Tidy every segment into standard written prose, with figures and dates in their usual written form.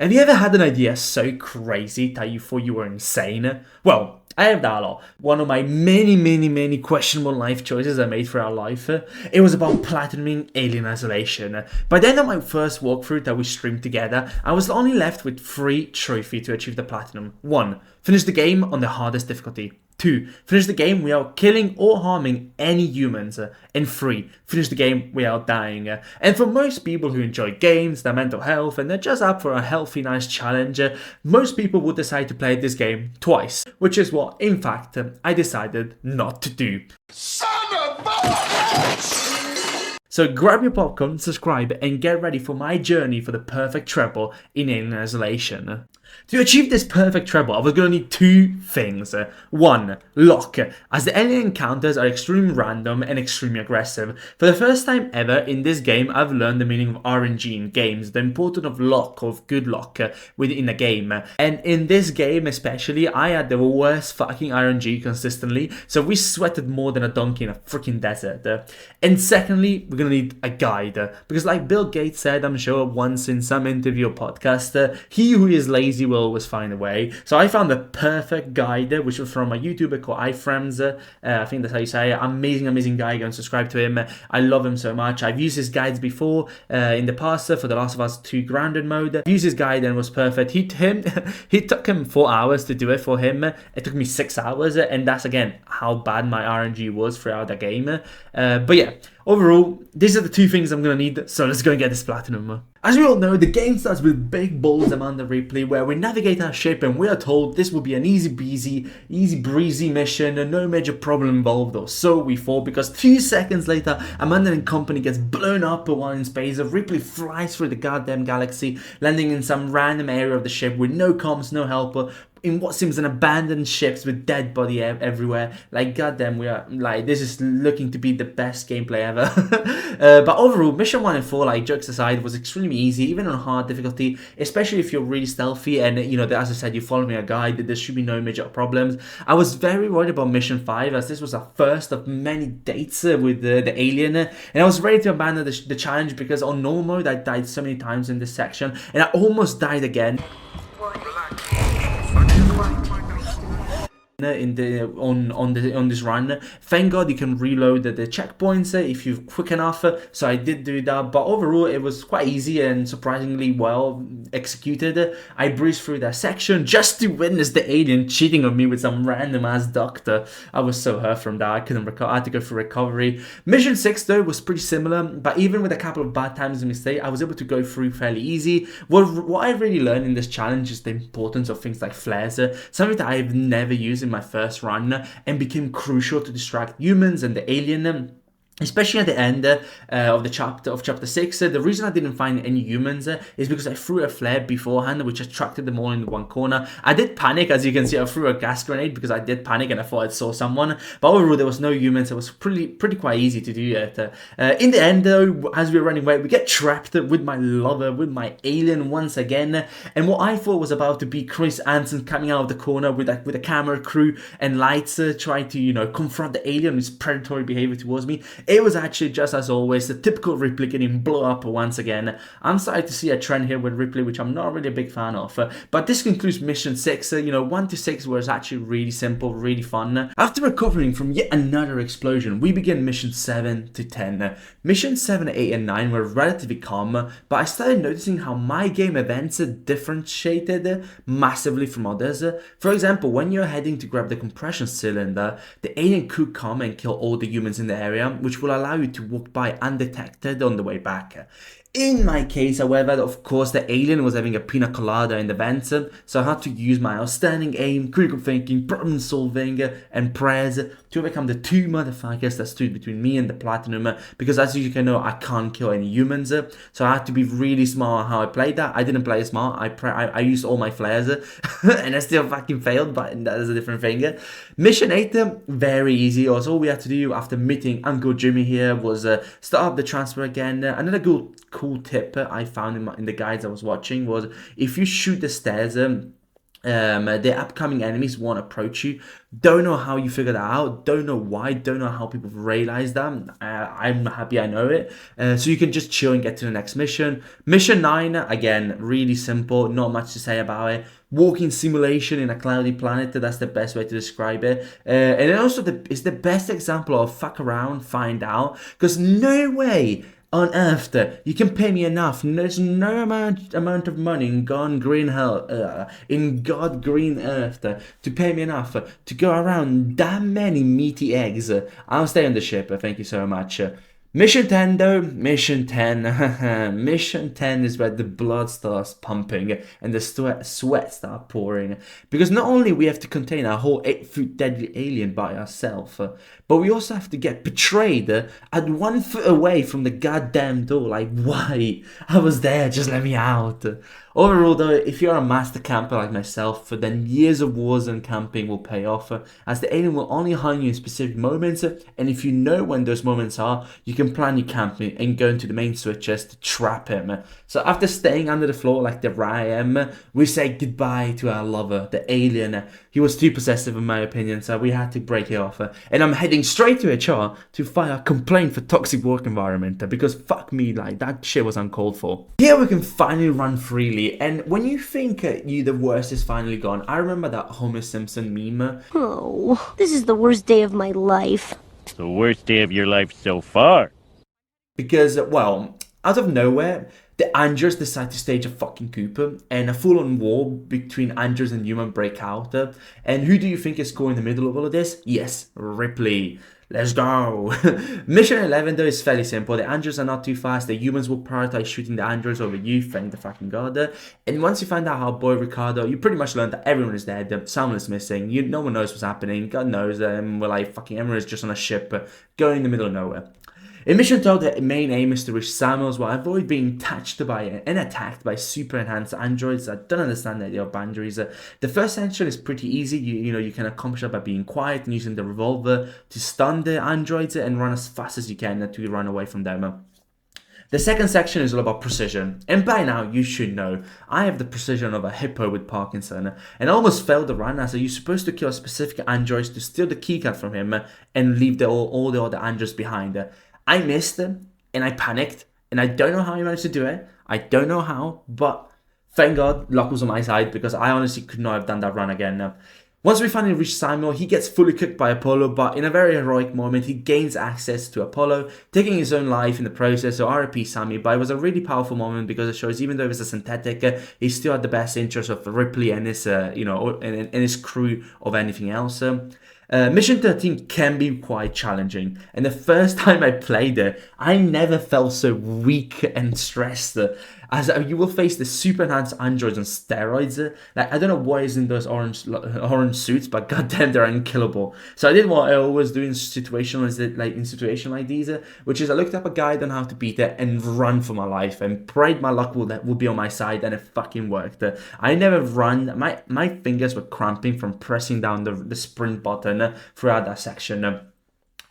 Have you ever had an idea so crazy that you thought you were insane? Well, I have that a lot. One of my many questionable life choices I made throughout life, it was about platinuming Alien Isolation. By the end of my first walkthrough that we streamed together, I was only left with 3 trophies to achieve the platinum. 1. Finish the game on the hardest difficulty. 2. Finish the game without killing or harming any humans. And 3. Finish the game without dying. And for most people who enjoy games, their mental health, and they're just up for a healthy, nice challenge, most people would decide to play this game twice. Which is what, in fact, I decided not to do. Son of a bitch! So grab your popcorn, subscribe, and get ready for my journey for the perfect treble in Alien Isolation. To achieve this perfect treble, I was going to need 2 things. 1. Luck, as the alien encounters are extremely random and extremely aggressive. For the first time ever in this game, I've learned the meaning of RNG in games, the importance of luck, of good luck within a game. And in this game especially, I had the worst fucking RNG consistently, so we sweated more than a donkey in a freaking desert. And secondly, we're going to need a guide, because like Bill Gates said, I'm sure once in some interview or podcast, he who is lazy will always find a way. So I found the perfect guide, which was from a YouTuber called iFriends. I think that's how you say it. Amazing guy. Go and subscribe to him. I love him so much. I've used his guides before in the past for The Last of Us 2 grounded mode. I used his guide and it was perfect. He took him 4 hours to do it for him. It took me 6 hours, and that's again how bad my RNG was throughout the game. But yeah, overall, these are the 2 things I'm gonna need, so let's go and get this platinum. As we all know, the game starts with big balls Amanda Ripley, where we navigate our ship and we are told this will be an easy breezy mission and no major problem involved, or so we thought, because 2 seconds later, Amanda and company gets blown up while in space. Ripley flies through the goddamn galaxy, landing in some random area of the ship with no comms, no helper, in what seems an abandoned ships with dead body everywhere. Like, goddamn, we are like, this is looking to be the best gameplay ever. But overall, mission 1 and 4, like, jokes aside, was extremely easy, even on hard difficulty, especially if you're really stealthy and, you know, as I said, you follow me a guide, there should be no major problems. I was very worried about mission 5, as this was a first of many dates with the alien, and I was ready to abandon the challenge, because on normal mode I died so many times in this section, and I almost died again on this run. Thank God you can reload the checkpoints if you're quick enough, so I did do that. But overall, it was quite easy and surprisingly well executed. I breezed through that section just to witness the alien cheating on me with some random ass doctor. I was so hurt from that. I couldn't recover. I had to go through recovery. Mission 6 though was pretty similar, but even with a couple of bad times and mistakes, I was able to go through fairly easy. What I really learned in this challenge is the importance of things like flares, something that I've never used in my first run, and became crucial to distract humans and the alien. Especially at the end of chapter 6, the reason I didn't find any humans is because I threw a flare beforehand, which attracted them all in one corner. I did panic, as you can see. I threw a gas grenade because I did panic and I thought I saw someone. But overall, there was no humans. It was pretty quite easy to do it. In the end, though, as we were running away, we get trapped with my lover, with my alien once again. And what I thought was about to be Chris Anson coming out of the corner with a camera crew and lights, trying to, you know, confront the alien, his predatory behavior towards me. It was actually, just as always, the typical Ripley getting blown up once again. I'm starting to see a trend here with Ripley, which I'm not really a big fan of. But this concludes mission 6. 1 to 6 was actually really simple, really fun. After recovering from yet another explosion, we begin mission 7 to 10. Mission 7, 8, and 9 were relatively calm, but I started noticing how my game events differentiated massively from others. For example, when you're heading to grab the compression cylinder, the alien could come and kill all the humans in the area, which will allow you to walk by undetected on the way back. In my case, however, of course, the alien was having a pina colada in the vents, so I had to use my outstanding aim, critical thinking, problem solving, and prayers to overcome the 2 motherfuckers that stood between me and the platinum, because as you can know, I can't kill any humans, so I had to be really smart on how I played that. I didn't play smart, I used all my flares, and I still fucking failed, but that is a different thing. Mission 8, very easy. Also, all we had to do after meeting Uncle Jimmy here was start up the transfer again. Another cool tip I found in the guides I was watching was, if you shoot the stairs The upcoming enemies won't approach you. Don't know how you figured that out. Don't know why. Don't know how people realize that. I'm happy I know it. So you can just chill and get to the next mission. Mission 9, again, really simple. Not much to say about it. Walking simulation in a cloudy planet. That's the best way to describe it. And then also it's the best example of fuck around, find out. Because no way on earth you can pay me enough. There's no amount of money in God green earth to pay me enough to go around that many meaty eggs. I'll stay on the ship. Thank you so much. Mission 10 though, Mission 10. Mission 10 is where the blood starts pumping and the sweat starts pouring. Because not only we have to contain a whole 8-foot deadly alien by ourselves, but we also have to get betrayed at 1 foot away from the goddamn door. Like, why? I was there, just let me out. Overall though, if you're a master camper like myself, then years of warzone camping will pay off, as the alien will only hunt you in specific moments, and if you know when those moments are, you can plan your camping and go into the main switches to trap him. So after staying under the floor like the Ram, we say goodbye to our lover, the alien. He was too possessive in my opinion, so we had to break it off. And I'm heading straight to HR to file a complaint for toxic work environment, because fuck me, like that shit was uncalled for. Here we can finally run freely, and when you think the worst is finally gone, I remember that Homer Simpson meme. Oh, this is the worst day of my life. The worst day of your life so far. Because, well, out of nowhere, the Androids decide to stage a fucking coup, and a full-on war between Androids and human break out. And who do you think is caught in the middle of all of this? Yes, Ripley. Let's go! Mission 11 though is fairly simple. The androids are not too fast. The humans will prioritize shooting the androids over you, thank the fucking god. And once you find out how boy Ricardo, you pretty much learned that everyone is dead, someone is missing, no one knows what's happening, God knows, we're like fucking everyone is just on a ship going in the middle of nowhere. In Mission 12, the main aim is to reach Samuels while avoid being touched by and attacked by super enhanced androids. I don't understand the idea of boundaries. The first section is pretty easy. You can accomplish it by being quiet and using the revolver to stun the androids and run as fast as you can to run away from them. The second section is all about precision, and by now you should know, I have the precision of a hippo with Parkinson, and I almost failed the run as you're supposed to kill a specific android to steal the keycard from him and leave all the other androids behind. I missed them, and I panicked, and I don't know how I managed to do it. I don't know how, but thank God luck was on my side, because I honestly could not have done that run again. Once we finally reach Samuel, he gets fully cooked by Apollo, but in a very heroic moment, he gains access to Apollo, taking his own life in the process, so RIP Sammy. But it was a really powerful moment because it shows even though it was a synthetic, he still had the best interest of Ripley and his, and his crew of anything else. Mission 13 can be quite challenging, and the first time I played it, I never felt so weak and stressed, as you will face the super enhanced androids on steroids. Like, I don't know what is in those orange suits, but goddamn, they're unkillable. So I did what I always do in situations like these, which is I looked up a guide on how to beat it and run for my life, and prayed my luck will be on my side, and it fucking worked. I never run. My fingers were cramping from pressing down the sprint button throughout that section.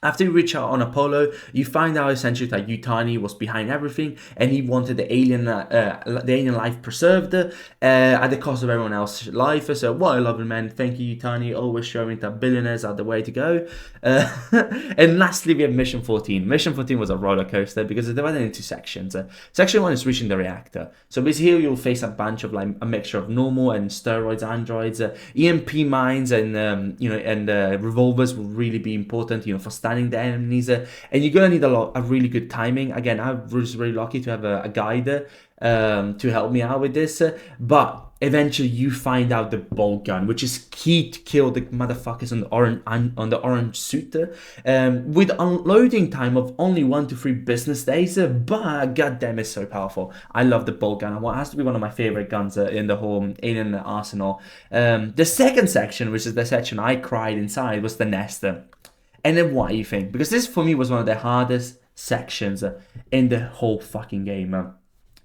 After you reach out on Apollo, you find out essentially that Yutani was behind everything, and he wanted the alien life preserved at the cost of everyone else's life. So, what a lovely man. Thank you, Yutani, always showing that billionaires are the way to go. And lastly, we have Mission 14. Mission 14 was a roller coaster because it's divided into sections. Section 1 is reaching the reactor. So basically here you'll face a bunch of like a mixture of normal and steroids androids. EMP mines and revolvers will really be important, for stunning the enemies, and you're gonna need a really good timing. Again, I was really lucky to have a guide to help me out with this, but eventually you find out the bolt gun, which is key to kill the motherfuckers on the orange suit, with unloading time of only 1 to 3 business days, but goddamn, it's so powerful. I love the bolt gun. It has to be one of my favorite guns in the whole alien arsenal. The second section, which is the section I cried inside, was the nest. And then what do you think? Because this for me was one of the hardest sections in the whole fucking game.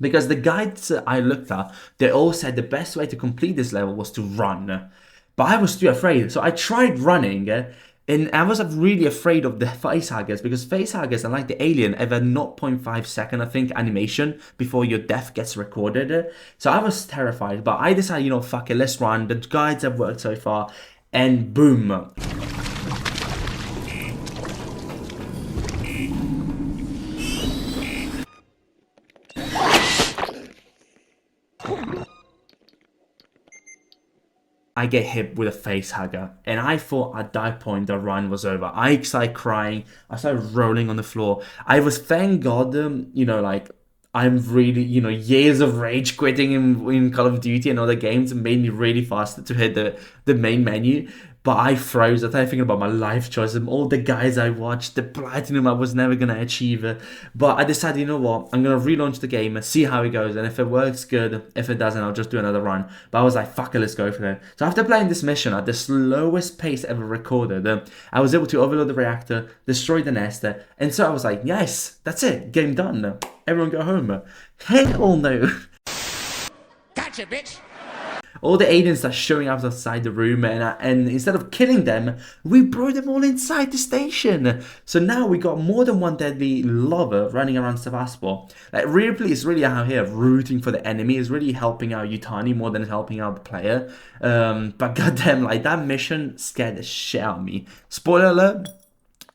Because the guides I looked at, they all said the best way to complete this level was to run. But I was too afraid. So I tried running, And I was really afraid of the facehuggers because facehuggers, unlike the alien, have a 0.5 second, I think, animation before your death gets recorded. So I was terrified, but I decided, fuck it, let's run. The guides have worked so far, and boom. I get hit with a face hugger, and I thought at that point the run was over. I started crying, I started rolling on the floor. I was, thank God, I'm really, years of rage quitting in Call of Duty and other games made me really fast to hit the main menu. But I froze. I started thinking about my life choices, all the guys I watched, the platinum I was never going to achieve. But I decided, you know what, I'm going to relaunch the game, see how it goes, and if it works, good. If it doesn't, I'll just do another run. But I was like, fuck it, let's go for it. So after playing this mission at the slowest pace ever recorded, I was able to overload the reactor, destroy the nest, and so I was like, yes, that's it, game done. Everyone go home. Hell no. Gotcha, bitch. All the aliens start showing up outside the room, and instead of killing them, we brought them all inside the station. So now we got more than one deadly lover running around Sevastopol. Like, Ripley is really out here rooting for the enemy, is really helping out Yutani more than helping out the player. But goddamn, like, that mission scared the shit out of me. Spoiler alert.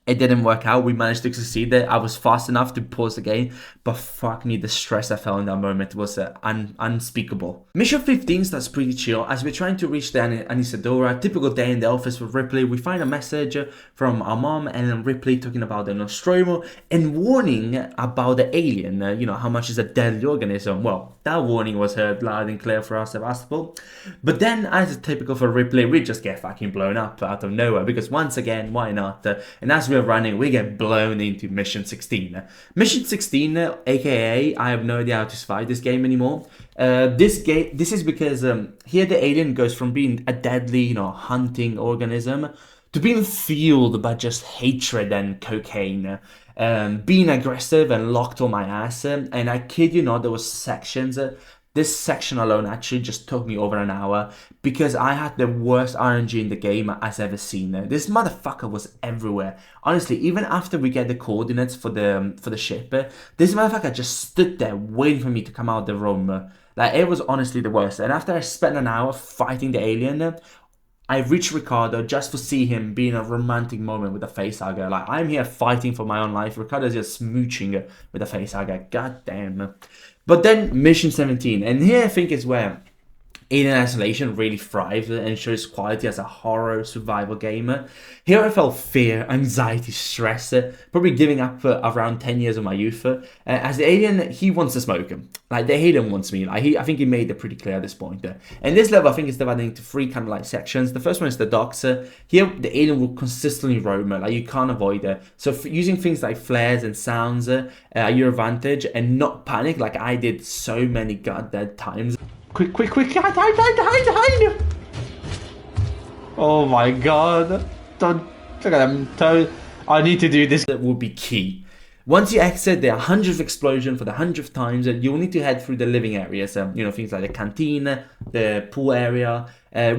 It didn't work out. We managed to succeed there. I was fast enough to pause the game, but fuck me, the stress I felt in that moment was unspeakable. Mission 15 starts pretty chill as we're trying to reach the Anisadora. Typical day in the office with Ripley. We find a message from our mom and then Ripley talking about the Nostromo and warning about the alien, how much is a deadly organism. Well, that warning was heard loud and clear for us, Sevastopol. But then, as is typical for Ripley, we just get fucking blown up out of nowhere because once again, why not? And as we're running, we get blown into Mission 16. Mission 16, aka I have no idea how to survive this game anymore. This is because here the alien goes from being a deadly, hunting organism to being fueled by just hatred and cocaine. Being aggressive and locked on my ass. And I kid you not, there was sections. This section alone actually just took me over an hour because I had the worst RNG in the game I've ever seen. This motherfucker was everywhere. Honestly, even after we get the coordinates for the ship, this motherfucker just stood there waiting for me to come out of the room. Like, it was honestly the worst. And after I spent an hour fighting the alien, I reached Ricardo just to see him be in a romantic moment with a facehugger. Like, I'm here fighting for my own life. Ricardo's just smooching with a facehugger. God damn. But then Mission 17, and here I think is where Alien Isolation really thrives and shows quality as a horror survival game. Here I felt fear, anxiety, stress, probably giving up around 10 years of my youth. As the alien, he wants to smoke. Like, the alien wants me. Like, I think he made it pretty clear at this point. And this level, I think, is divided into three kind of like sections. The first one is the docks. Here, the alien will consistently roam. Like, you can't avoid it. So using things like flares and sounds are your advantage, and not panic like I did so many goddamn times. Quick, hide! Oh my god. Don't look at them toes. I need to do this. That will be key. Once you exit the 100th explosion for the 100th times, you will need to head through the living areas. Things like the canteen, the pool area,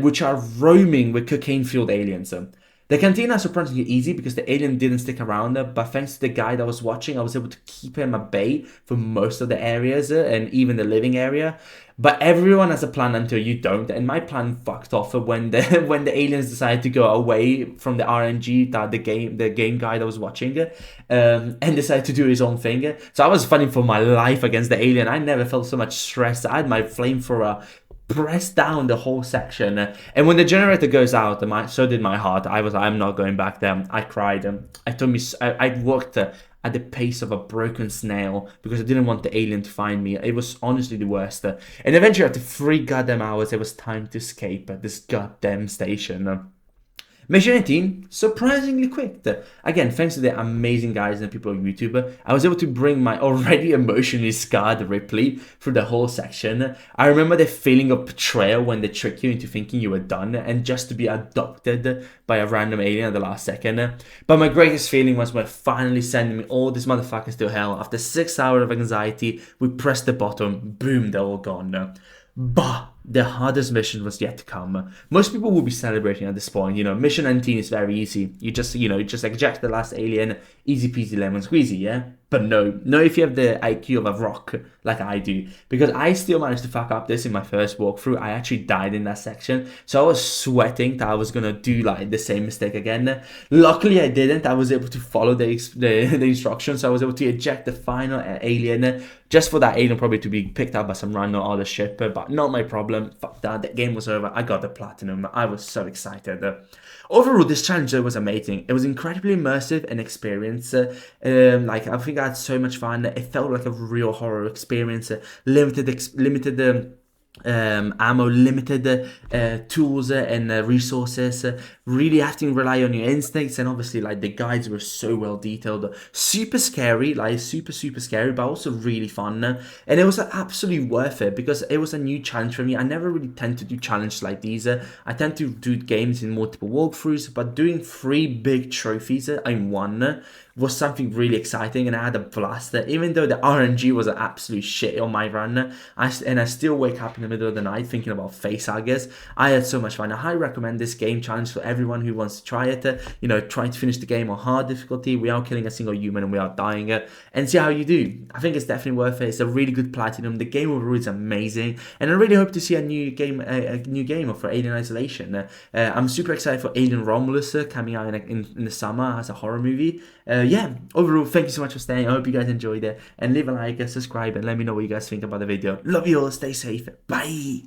which are roaming with cocaine-fueled aliens. The canteen are surprisingly easy because the alien didn't stick around, but thanks to the guy that was watching, I was able to keep him at bay for most of the areas and even the living area. But everyone has a plan until you don't, and my plan fucked off when the aliens decided to go away from the RNG that the game guy that was watching, and decided to do his own thing. So I was fighting for my life against the alien. I never felt so much stress. I had my flamethrower pressed down the whole section, and when the generator goes out, so did my heart. I'm not going back there. I cried. I worked at the pace of a broken snail because I didn't want the alien to find me. It was honestly the worst. And eventually, after 3 goddamn hours, it was time to escape this goddamn station. Mission 18, surprisingly quick. Again, thanks to the amazing guys and people on YouTube, I was able to bring my already emotionally scarred Ripley through the whole section. I remember the feeling of betrayal when they trick you into thinking you were done and just to be adopted by a random alien at the last second. But my greatest feeling was when finally sending me all these motherfuckers to hell. After 6 hours of anxiety, we pressed the button, boom, they're all gone. Bah! the hardest mission was yet to come. Most people will be celebrating at this point. You know, mission 19 is very easy. You just eject the last alien, easy peasy lemon squeezy, yeah? But no, if you have the IQ of a rock, like I do, because I still managed to fuck up this in my first walkthrough. I actually died in that section, so I was sweating that I was gonna do like the same mistake again. Luckily, I didn't. I was able to follow the instructions, so I was able to eject the final alien, just for that alien probably to be picked up by some random other ship, but not my problem. Fuck that, the game was over. I got the platinum. I was so excited. Overall, this challenge was amazing. It was incredibly immersive and experience. Like, I think I had so much fun. It felt like a real horror experience. Limited ammo, limited tools and resources. Really have to rely on your instincts, and obviously, like, the guides were so well detailed. Super scary, like super scary, but also really fun. And it was absolutely worth it because it was a new challenge for me. I never really tend to do challenges like these. I tend to do games in multiple walkthroughs, but doing 3 big trophies in one was something really exciting, and I had a blast. Even though the RNG was an absolute shit on my run, I still wake up in the middle of the night thinking about facehuggers. I had so much fun. I highly recommend this game challenge for everyone who wants to try it. Try to finish the game on hard difficulty without killing a single human and without dying, and see how you do. I think it's definitely worth it. It's a really good platinum. The game overall is amazing, and I really hope to see a new game for Alien Isolation. I'm super excited for Alien Romulus coming out in the summer as a horror movie. Yeah, overall, thank you so much for staying. I hope you guys enjoyed it, and leave a like, subscribe, and let me know what you guys think about the video. Love you all, stay safe, bye.